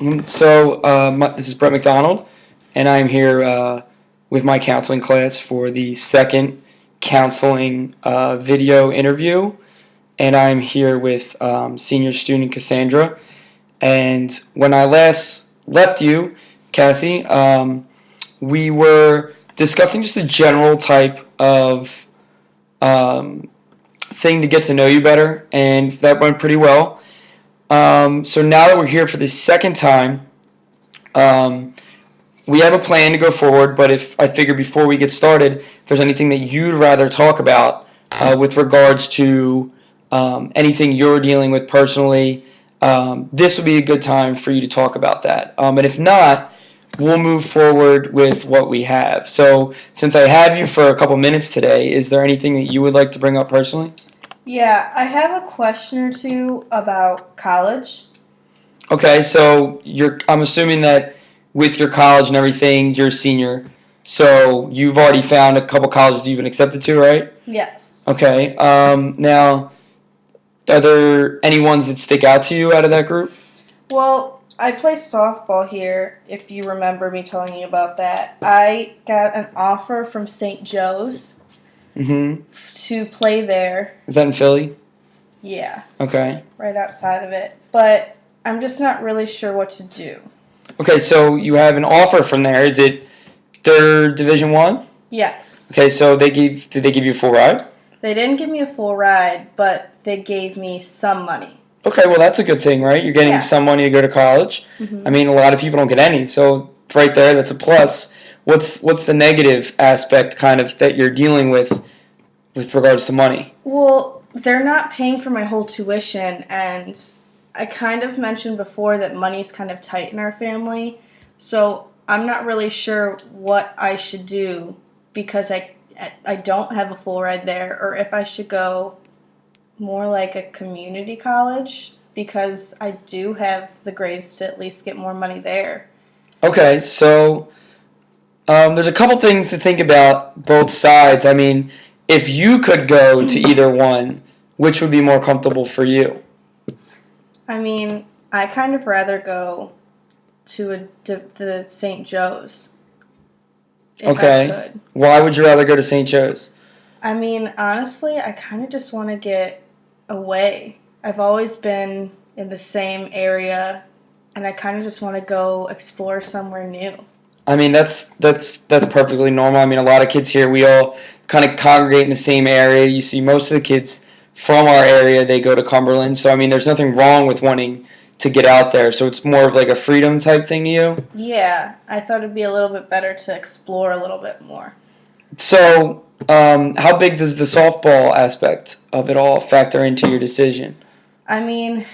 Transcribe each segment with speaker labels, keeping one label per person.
Speaker 1: This is Brett McDonald, and I'm here with my counseling class for the second counseling video interview. And I'm here with senior student Cassandra. And when I last left you, Cassie, we were discussing just a general type of thing to get to know you better, and that went pretty well. So now that we're here for the second time, we have a plan to go forward, but I figure before we get started, if there's anything that you'd rather talk about with regards to anything you're dealing with personally, this would be a good time for you to talk about that. And if not, we'll move forward with what we have. So since I have you for a couple minutes today, is there anything that you would like to bring up personally?
Speaker 2: Yeah, I have a question or two about college.
Speaker 1: Okay, so I'm assuming that with your college and everything, you're a senior. So you've already found a couple colleges you've been accepted to, right?
Speaker 2: Yes.
Speaker 1: Okay. Now, are there any ones that stick out to you out of that group?
Speaker 2: Well, I play softball here, if you remember me telling you about that. I got an offer from St. Joe's to play there.
Speaker 1: Is that in Philly?
Speaker 2: Yeah.
Speaker 1: Okay.
Speaker 2: Right outside of it. But I'm just not really sure what to do.
Speaker 1: Okay, so you have an offer from there. Is it third Division I?
Speaker 2: Yes.
Speaker 1: Okay, so did they give you a full ride?
Speaker 2: They didn't give me a full ride, but they gave me some money.
Speaker 1: Okay, well that's a good thing, right? You're getting some money to go to college. I mean, a lot of people don't get any, so right there, that's a plus. What's the negative aspect kind of that you're dealing with regards to money?
Speaker 2: Well, they're not paying for my whole tuition, and I kind of mentioned before that money's kind of tight in our family, so I'm not really sure what I should do because I don't have a full ride there, or if I should go more like a community college because I do have the grades to at least get more money there.
Speaker 1: Okay, so there's a couple things to think about both sides. I mean, if you could go to either one, which would be more comfortable for you?
Speaker 2: I mean, I kind of rather go to the St. Joe's.
Speaker 1: Okay.
Speaker 2: I could.
Speaker 1: Why would you rather go to St. Joe's?
Speaker 2: I mean, honestly, I kind of just want to get away. I've always been in the same area, and I kind of just want to go explore somewhere new.
Speaker 1: I mean, that's perfectly normal. I mean, a lot of kids here, we all kind of congregate in the same area. You see most of the kids from our area, they go to Cumberland. So, I mean, there's nothing wrong with wanting to get out there. So it's more of like a freedom type thing to you?
Speaker 2: Yeah, I thought it'd be a little bit better to explore a little bit more.
Speaker 1: So, how big does the softball aspect of it all factor into your decision?
Speaker 2: I mean,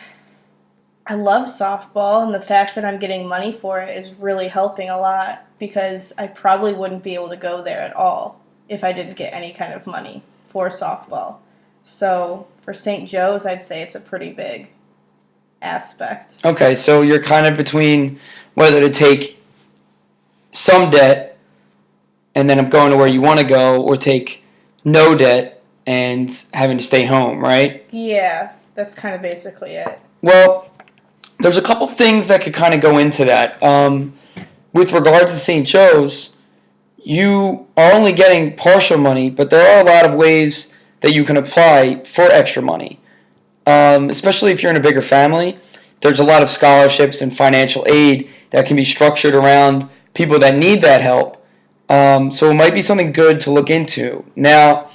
Speaker 2: I love softball, and the fact that I'm getting money for it is really helping a lot because I probably wouldn't be able to go there at all if I didn't get any kind of money for softball. So for St. Joe's, I'd say it's a pretty big aspect.
Speaker 1: Okay, so you're kind of between whether to take some debt and then going to where you want to go or take no debt and having to stay home, right?
Speaker 2: Yeah, that's kind of basically it.
Speaker 1: Well, there's a couple things that could kind of go into that. With regards to St. Joe's, you are only getting partial money, but there are a lot of ways that you can apply for extra money. Especially if you're in a bigger family, there's a lot of scholarships and financial aid that can be structured around people that need that help. So it might be something good to look into. Now,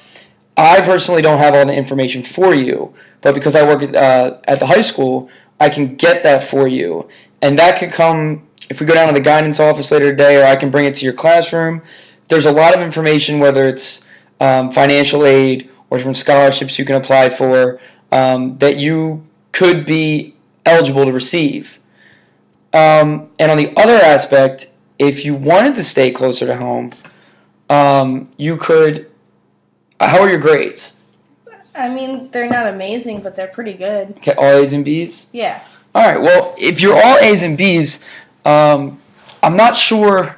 Speaker 1: I personally don't have all the information for you, but because I work at the high school, I can get that for you. And that could come, if we go down to the guidance office later today, or I can bring it to your classroom. There's a lot of information, whether it's financial aid or different scholarships you can apply for, that you could be eligible to receive. And on the other aspect, if you wanted to stay closer to home, you could. How are your grades?
Speaker 2: I mean, they're not amazing, but they're pretty good.
Speaker 1: Okay, all A's and B's?
Speaker 2: Yeah.
Speaker 1: All right, well, if you're all A's and B's, I'm not sure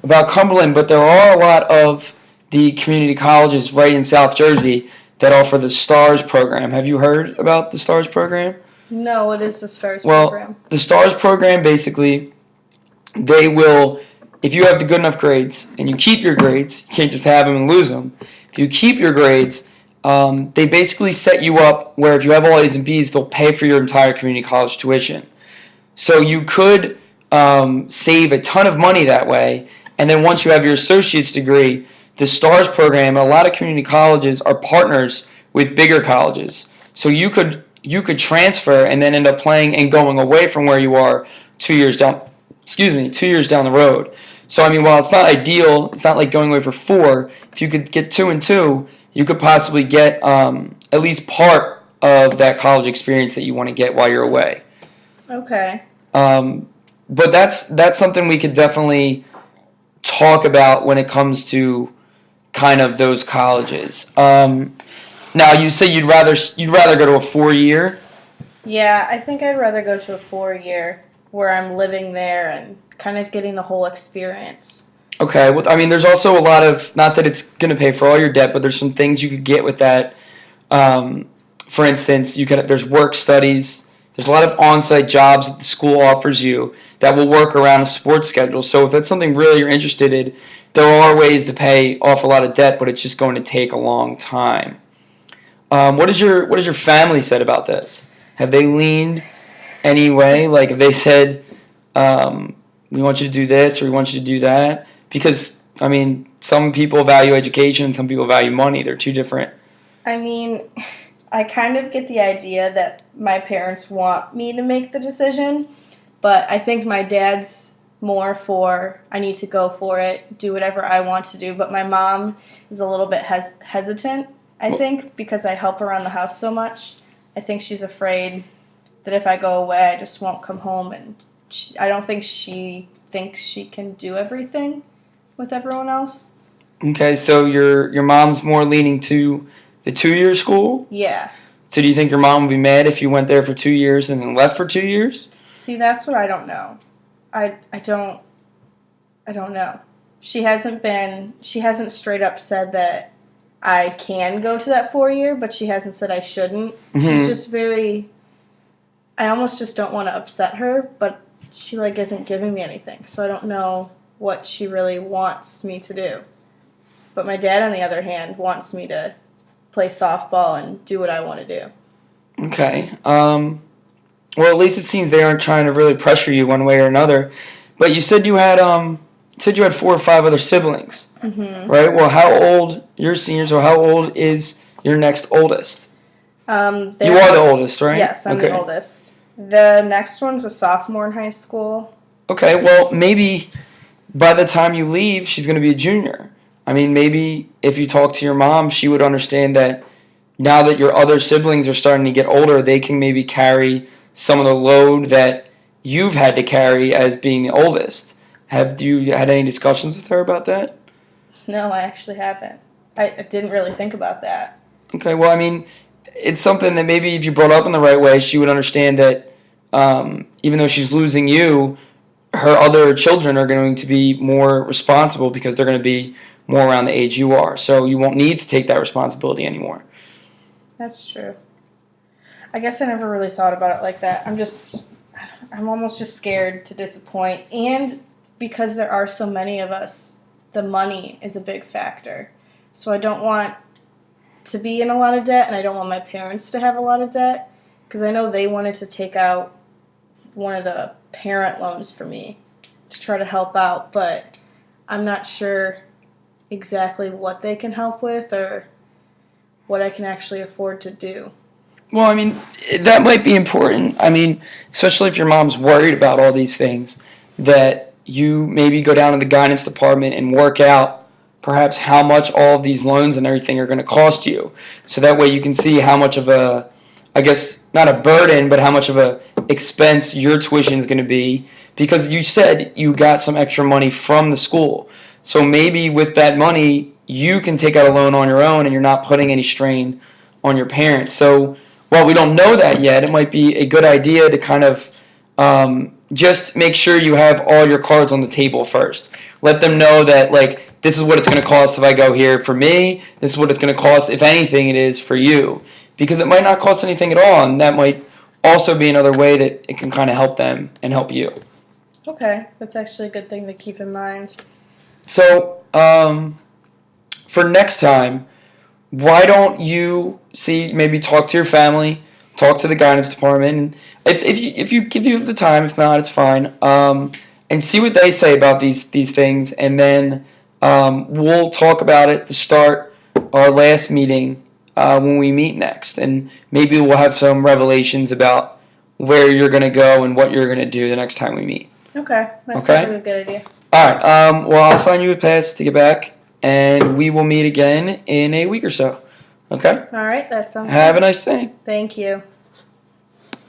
Speaker 1: about Cumberland, but there are a lot of the community colleges right in South Jersey that offer the STARS program. Have you heard about the STARS program?
Speaker 2: No, what is the STARS
Speaker 1: Well,
Speaker 2: program?
Speaker 1: the STARS program, basically, they will, if you have the good enough grades and you keep your grades, you can't just have them and lose them. If you keep your grades, they basically set you up where if you have all A's and B's, they'll pay for your entire community college tuition. So you could save a ton of money that way. And then once you have your associate's degree, the STARS program, a lot of community colleges are partners with bigger colleges. So you could transfer and then end up playing and going away from where you are 2 years down 2 years down the road. So I mean, while it's not ideal, it's not like going away for 4. If you could get 2 and 2, you could possibly get at least part of that college experience that you want to get while you're away.
Speaker 2: Okay.
Speaker 1: But that's something we could definitely talk about when it comes to kind of those colleges. Now you say you'd rather go to a 4-year.
Speaker 2: Yeah, I think I'd rather go to a 4-year where I'm living there and kind of getting the whole experience.
Speaker 1: Okay, well, I mean, there's also a lot of, not that it's going to pay for all your debt, but there's some things you could get with that. For instance, there's work studies. There's a lot of on-site jobs that the school offers you that will work around a sports schedule. So if that's something really you're interested in, there are ways to pay off a lot of debt, but it's just going to take a long time. What has your family said about this? Have they leaned any way? Like, have they said, we want you to do this or we want you to do that? Because, I mean, some people value education and some people value money. They're two different.
Speaker 2: I mean, I kind of get the idea that my parents want me to make the decision, but I think my dad's more for I need to go for it, do whatever I want to do, but my mom is a little bit hesitant, I think, because I help around the house so much. I think she's afraid that if I go away, I just won't come home, and I don't think she thinks she can do everything with everyone else.
Speaker 1: Okay, so your mom's more leaning to the 2-year school?
Speaker 2: Yeah.
Speaker 1: So do you think your mom would be mad if you went there for 2 years and then left for 2 years?
Speaker 2: See, that's what I don't know. I don't know. She hasn't straight up said that I can go to that 4-year, but she hasn't said I shouldn't.
Speaker 1: Mm-hmm.
Speaker 2: She's just I almost just don't want to upset her, but she isn't giving me anything. So I don't know what she really wants me to do. But my dad, on the other hand, wants me to play softball and do what I want to do.
Speaker 1: Okay. Well, at least it seems they aren't trying to really pressure you one way or another. But you said you had 4 or 5 other siblings,
Speaker 2: Mm-hmm.
Speaker 1: right? Well, how old you're seniors, or how old is your next oldest? You are the oldest, right?
Speaker 2: Yes, I'm the oldest. The next one's a sophomore in high school.
Speaker 1: Okay, well, maybe by the time you leave, she's going to be a junior. I mean, maybe if you talk to your mom, she would understand that now that your other siblings are starting to get older, they can maybe carry some of the load that you've had to carry as being the oldest. Have you had any discussions with her about that?
Speaker 2: No, I actually haven't. I didn't really think about that.
Speaker 1: Okay, well, I mean, it's something that maybe if you brought up in the right way, she would understand that even though she's losing you, her other children are going to be more responsible because they're going to be more around the age you are. So you won't need to take that responsibility anymore.
Speaker 2: That's true. I guess I never really thought about it like that. I'm almost just scared to disappoint. And because there are so many of us, the money is a big factor. So I don't want to be in a lot of debt, and I don't want my parents to have a lot of debt, because I know they wanted to take out one of the parent loans for me to try to help out, but I'm not sure exactly what they can help with or what I can actually afford to do.
Speaker 1: Well, I mean, that might be important. I mean, especially if your mom's worried about all these things, that you maybe go down to the guidance department and work out perhaps how much all of these loans and everything are going to cost you. So that way you can see how much of a, I guess, not a burden, but how much of a expense your tuition is going to be. Because you said you got some extra money from the school. So maybe with that money, you can take out a loan on your own and you're not putting any strain on your parents. So while we don't know that yet, it might be a good idea to kind of just make sure you have all your cards on the table first. Let them know that, like, this is what it's going to cost if I go here for me. This is what it's going to cost, if anything, it is for you. Because it might not cost anything at all, and that might also be another way that it can kind of help them and help you.
Speaker 2: Okay, that's actually a good thing to keep in mind.
Speaker 1: So, for next time, why don't you maybe talk to your family, talk to the guidance department, and if you give you the time, if not, it's fine. And see what they say about these things, and then we'll talk about it to start our last meeting when we meet next, and maybe we'll have some revelations about where you're going to go and what you're going to do the next time we meet.
Speaker 2: Okay, that
Speaker 1: Okay.
Speaker 2: sounds like a good idea.
Speaker 1: All right. Well, I'll sign you a pass to get back, and we will meet again in a week or so. Okay.
Speaker 2: All right, that sounds
Speaker 1: Have a
Speaker 2: good.
Speaker 1: nice day.
Speaker 2: Thank you.